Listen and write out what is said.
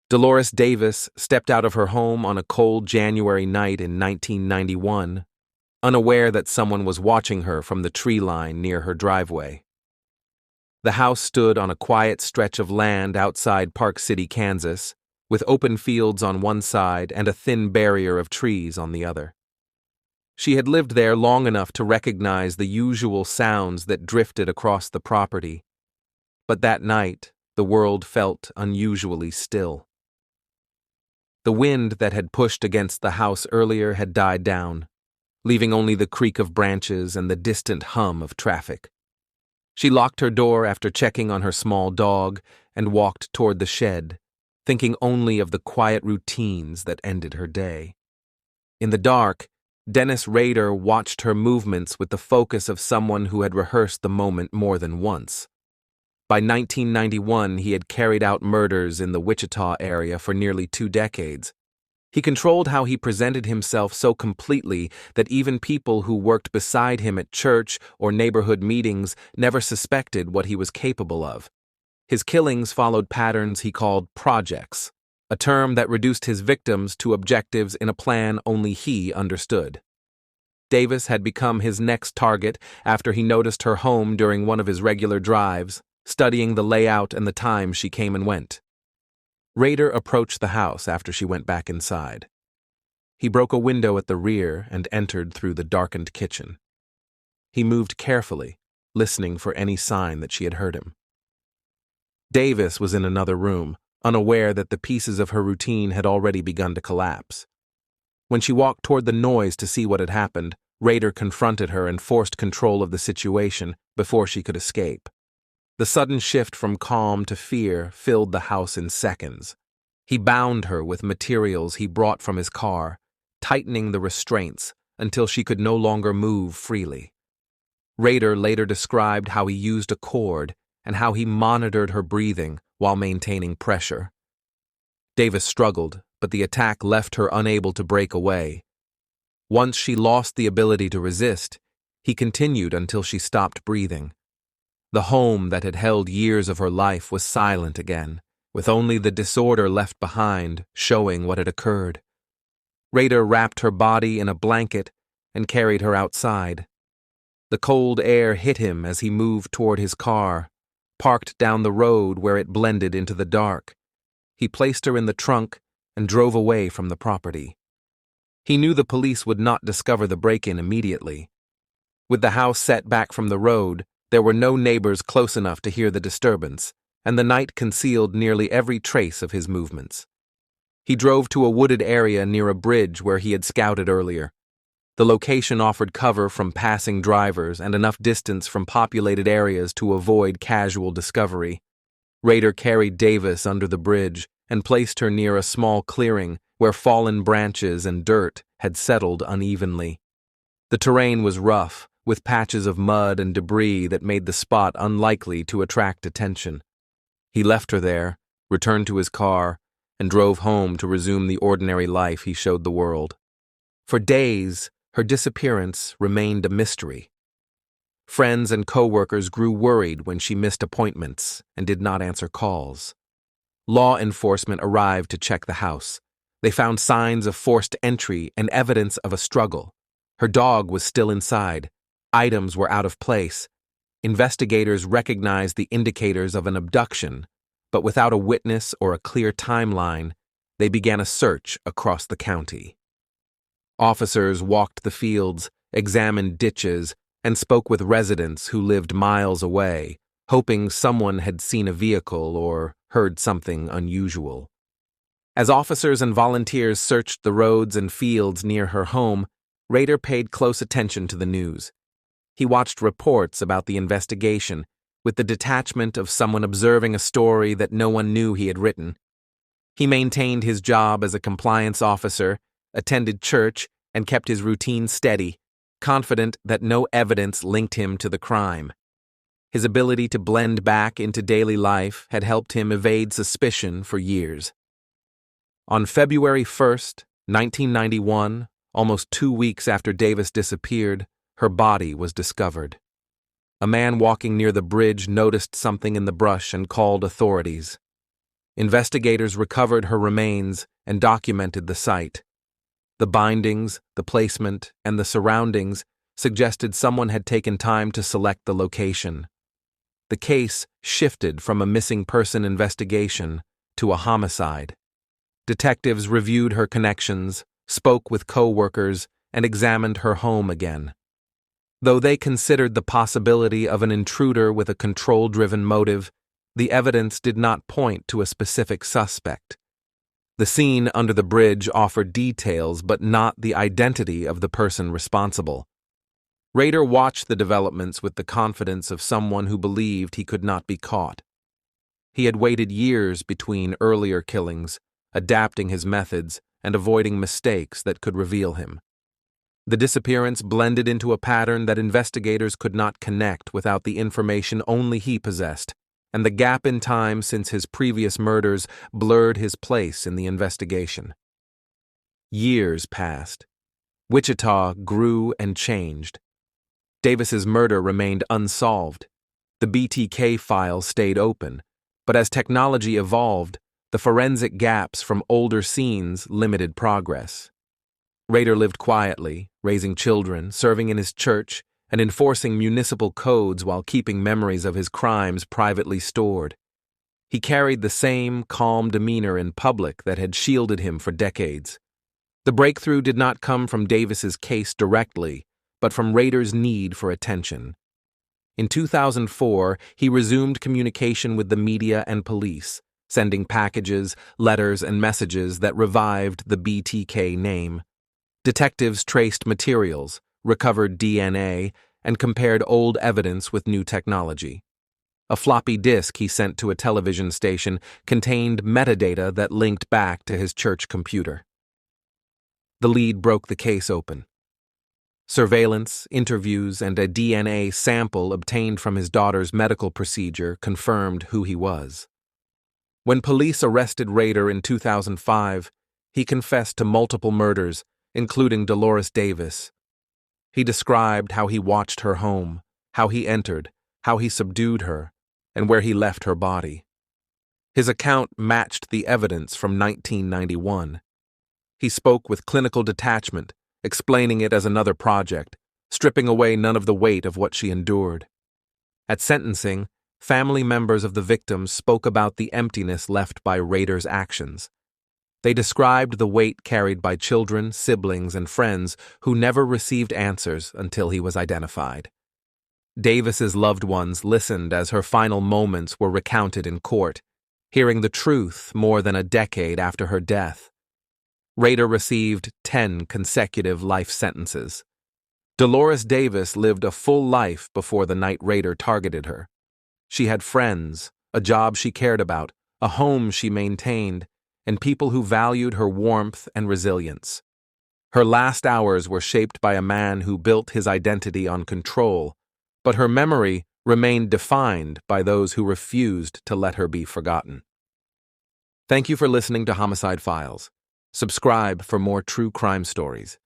Dolores Davis stepped out of her home on a cold January night in 1991, unaware that someone was watching her from the tree line near her driveway. The house stood on a quiet stretch of land outside Park City, Kansas, with open fields on one side and a thin barrier of trees on the other. She had lived there long enough to recognize the usual sounds that drifted across the property, but that night the world felt unusually still. The wind that had pushed against the house earlier had died down, leaving only the creak of branches and the distant hum of traffic. She locked her door after checking on her small dog and walked toward the shed, thinking only of the quiet routines that ended her day. In the dark, Dennis Rader watched her movements with the focus of someone who had rehearsed the moment more than once. By 1991, he had carried out murders in the Wichita area for nearly 2 decades. He controlled how he presented himself so completely that even people who worked beside him at church or neighborhood meetings never suspected what he was capable of. His killings followed patterns he called projects, a term that reduced his victims to objectives in a plan only he understood. Davis had become his next target after he noticed her home during one of his regular drives, studying the layout and the times she came and went. Rader approached the house after she went back inside. He broke a window at the rear and entered through the darkened kitchen. He moved carefully, listening for any sign that she had heard him. Davis was in another room, unaware that the pieces of her routine had already begun to collapse. When she walked toward the noise to see what had happened, Rader confronted her and forced control of the situation before she could escape. The sudden shift from calm to fear filled the house in seconds. He bound her with materials he brought from his car, tightening the restraints until she could no longer move freely. Rader later described how he used a cord and how he monitored her breathing while maintaining pressure. Davis struggled, but the attack left her unable to break away. Once she lost the ability to resist, he continued until she stopped breathing. The home that had held years of her life was silent again, with only the disorder left behind showing what had occurred. Rader wrapped her body in a blanket and carried her outside. The cold air hit him as he moved toward his car, parked down the road where it blended into the dark. He placed her in the trunk and drove away from the property. He knew the police would not discover the break-in immediately. With the house set back from the road, there were no neighbors close enough to hear the disturbance, and the night concealed nearly every trace of his movements. He drove to a wooded area near a bridge where he had scouted earlier. The location offered cover from passing drivers and enough distance from populated areas to avoid casual discovery. Rader carried Davis under the bridge and placed her near a small clearing where fallen branches and dirt had settled unevenly. The terrain was rough, with patches of mud and debris that made the spot unlikely to attract attention. He left her there, returned to his car, and drove home to resume the ordinary life he showed the world. For days, her disappearance remained a mystery. Friends and co-workers grew worried when she missed appointments and did not answer calls. Law enforcement arrived to check the house. They found signs of forced entry and evidence of a struggle. Her dog was still inside. Items were out of place. Investigators recognized the indicators of an abduction, but without a witness or a clear timeline, they began a search across the county. Officers walked the fields, examined ditches, and spoke with residents who lived miles away, hoping someone had seen a vehicle or heard something unusual. As officers and volunteers searched the roads and fields near her home, Rader paid close attention to the news. He watched reports about the investigation, with the detachment of someone observing a story that no one knew he had written. He maintained his job as a compliance officer, attended church, and kept his routine steady, confident that no evidence linked him to the crime. His ability to blend back into daily life had helped him evade suspicion for years. On February 1st, 1991, almost 2 weeks after Davis disappeared, her body was discovered. A man walking near the bridge noticed something in the brush and called authorities. Investigators recovered her remains and documented the site. The bindings, the placement, and the surroundings suggested someone had taken time to select the location. The case shifted from a missing person investigation to a homicide. Detectives reviewed her connections, spoke with co-workers, and examined her home again. Though they considered the possibility of an intruder with a control-driven motive, the evidence did not point to a specific suspect. The scene under the bridge offered details but not the identity of the person responsible. Rader watched the developments with the confidence of someone who believed he could not be caught. He had waited years between earlier killings, adapting his methods and avoiding mistakes that could reveal him. The disappearance blended into a pattern that investigators could not connect without the information only he possessed, and the gap in time since his previous murders blurred his place in the investigation. Years passed. Wichita grew and changed. Davis's murder remained unsolved. The BTK file stayed open, but as technology evolved, the forensic gaps from older scenes limited progress. Rader lived quietly, raising children, serving in his church, and enforcing municipal codes while keeping memories of his crimes privately stored. He carried the same calm demeanor in public that had shielded him for decades. The breakthrough did not come from Davis's case directly, but from Rader's need for attention. In 2004, he resumed communication with the media and police, sending packages, letters, and messages that revived the BTK name. Detectives traced materials, recovered DNA, and compared old evidence with new technology. A floppy disk he sent to a television station contained metadata that linked back to his church computer. The lead broke the case open. Surveillance, interviews, and a DNA sample obtained from his daughter's medical procedure confirmed who he was. When police arrested Rader in 2005, he confessed to multiple murders, including Dolores Davis. He described how he watched her home, how he entered, how he subdued her, and where he left her body. His account matched the evidence from 1991. He spoke with clinical detachment, explaining it as another project, stripping away none of the weight of what she endured. At sentencing, family members of the victims spoke about the emptiness left by Rader's actions. They described the weight carried by children, siblings, and friends who never received answers until he was identified. Davis's loved ones listened as her final moments were recounted in court, hearing the truth more than a decade after her death. Rader received 10 consecutive life sentences. Dolores Davis lived a full life before the night Rader targeted her. She had friends, a job she cared about, a home she maintained, and people who valued her warmth and resilience. Her last hours were shaped by a man who built his identity on control, but her memory remained defined by those who refused to let her be forgotten. Thank you for listening to Homicide Files. Subscribe for more true crime stories.